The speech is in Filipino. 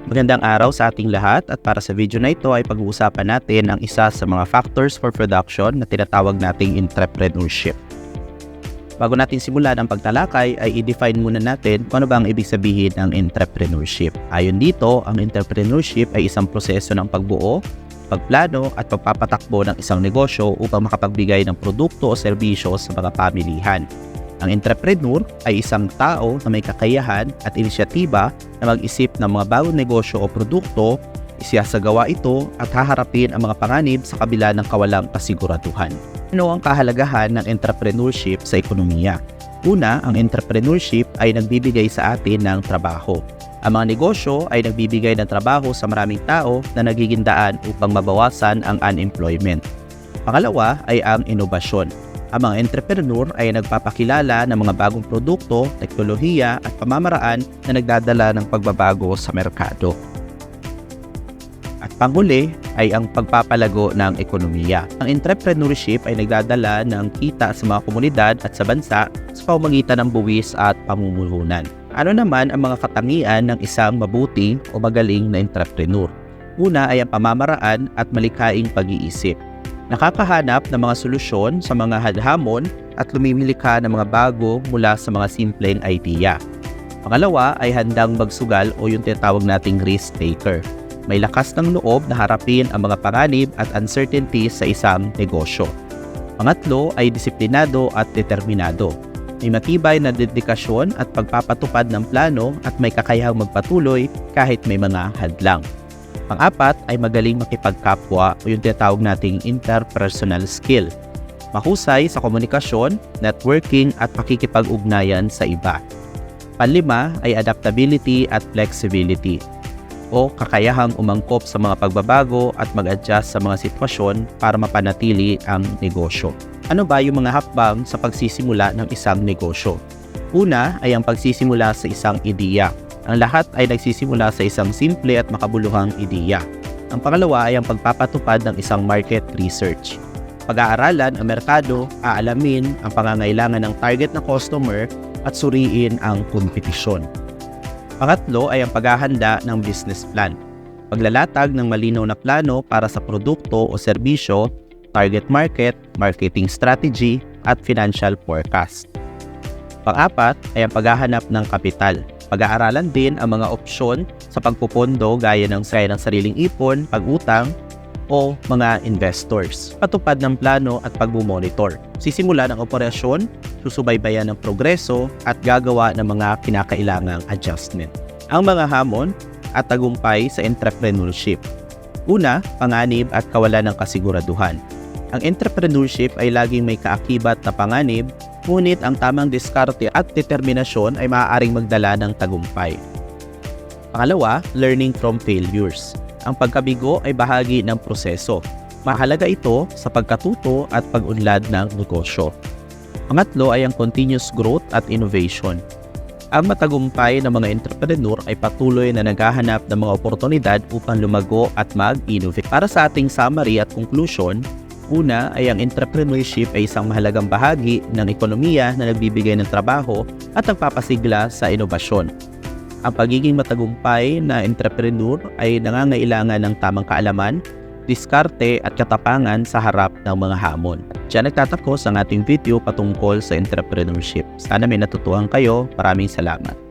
Magandang araw sa ating lahat at para sa video na ito ay pag-uusapan natin ang isa sa mga factors for production na tinatawag nating entrepreneurship. Bago natin simulan ang pagtalakay ay i-define muna natin kung ano ba ang ibig sabihin ng entrepreneurship. Ayon dito, ang entrepreneurship ay isang proseso ng pagbuo, pagplano at pagpapatakbo ng isang negosyo upang makapagbigay ng produkto o serbisyo sa mga pamilihan. Ang entrepreneur ay isang tao na may kakayahan at inisyatiba na mag-isip ng mga bagong negosyo o produkto, isasagawa ito at haharapin ang mga panganib sa kabila ng kawalang kasiguraduhan. Ano ang kahalagahan ng entrepreneurship sa ekonomiya? Una, ang entrepreneurship ay nagbibigay sa atin ng trabaho. Ang mga negosyo ay nagbibigay ng trabaho sa maraming tao na nagiging daan upang mabawasan ang unemployment. Pangalawa ay ang inobasyon. Ang mga entrepreneur ay nagpapakilala ng mga bagong produkto, teknolohiya at pamamaraan na nagdadala ng pagbabago sa merkado. At panghuli ay ang pagpapalago ng ekonomiya. Ang entrepreneurship ay nagdadala ng kita sa mga komunidad at sa bansa sa pamamagitan ng buwis at pamumuhunan. Ano naman ang mga katangian ng isang mabuti o magaling na entrepreneur? Una ay ang pamamaraan at malikhaing pag-iisip. Nakakahanap ng mga solusyon sa mga hamon at lumimilika ng mga bago mula sa mga simpleng idea. Pangalawa ay handang magsugal o yung tinatawag nating risk taker. May lakas ng loob na harapin ang mga panganib at uncertainties sa isang negosyo. Pangatlo ay disiplinado at determinado. May matibay na dedikasyon at pagpapatupad ng plano at may kakayahang magpatuloy kahit may mga hadlang. Pang-apat ay magaling makipagkapwa o yung tinatawag nating interpersonal skill. Mahusay sa komunikasyon, networking at pakikipag-ugnayan sa iba. Panlima ay adaptability at flexibility o kakayahang umangkop sa mga pagbabago at mag-adjust sa mga sitwasyon para mapanatili ang negosyo. Ano ba yung mga hakbang sa pagsisimula ng isang negosyo? Una ay ang pagsisimula sa isang ideya. Ang lahat ay nagsisimula sa isang simple at makabuluhang ideya. Ang pangalawa ay ang pagpapatupad ng isang market research. Pag-aaralan ang merkado, aalamin ang pangangailangan ng target na customer at suriin ang kompetisyon. Pangatlo ay ang paghahanda ng business plan. Paglalatag ng malinaw na plano para sa produkto o serbisyo, target market, marketing strategy at financial forecast. Pang-apat ay ang paghahanap ng kapital. Pag-aaralan din ang mga opsyon sa pagpupondo gaya ng sariling ipon, pag-utang, o mga investors. Patupad ng plano at pag-monitor. Sisimula ng operasyon, susubaybayan ng progreso at gagawa ng mga kinakailangang adjustment. Ang mga hamon at tagumpay sa entrepreneurship. Una, panganib at kawalan ng kasiguraduhan. Ang entrepreneurship ay laging may kaakibat na panganib, ngunit ang tamang diskarte at determinasyon ay maaaring magdala ng tagumpay. Pangalawa, learning from failures. Ang pagkabigo ay bahagi ng proseso. Mahalaga ito sa pagkatuto at pag-unlad ng negosyo. Pangatlo ay ang continuous growth at innovation. Ang matagumpay ng mga entrepreneur ay patuloy na naghahanap ng mga oportunidad upang lumago at mag-innovate. Para sa ating summary at conclusion, una ay ang entrepreneurship ay isang mahalagang bahagi ng ekonomiya na nagbibigay ng trabaho at nagpapasigla sa inobasyon. Ang pagiging matagumpay na entrepreneur ay nangangailangan ng tamang kaalaman, diskarte at katapangan sa harap ng mga hamon. Diyan nagtatapos ang ating video patungkol sa entrepreneurship. Sana may natutuhan kayo. Maraming salamat.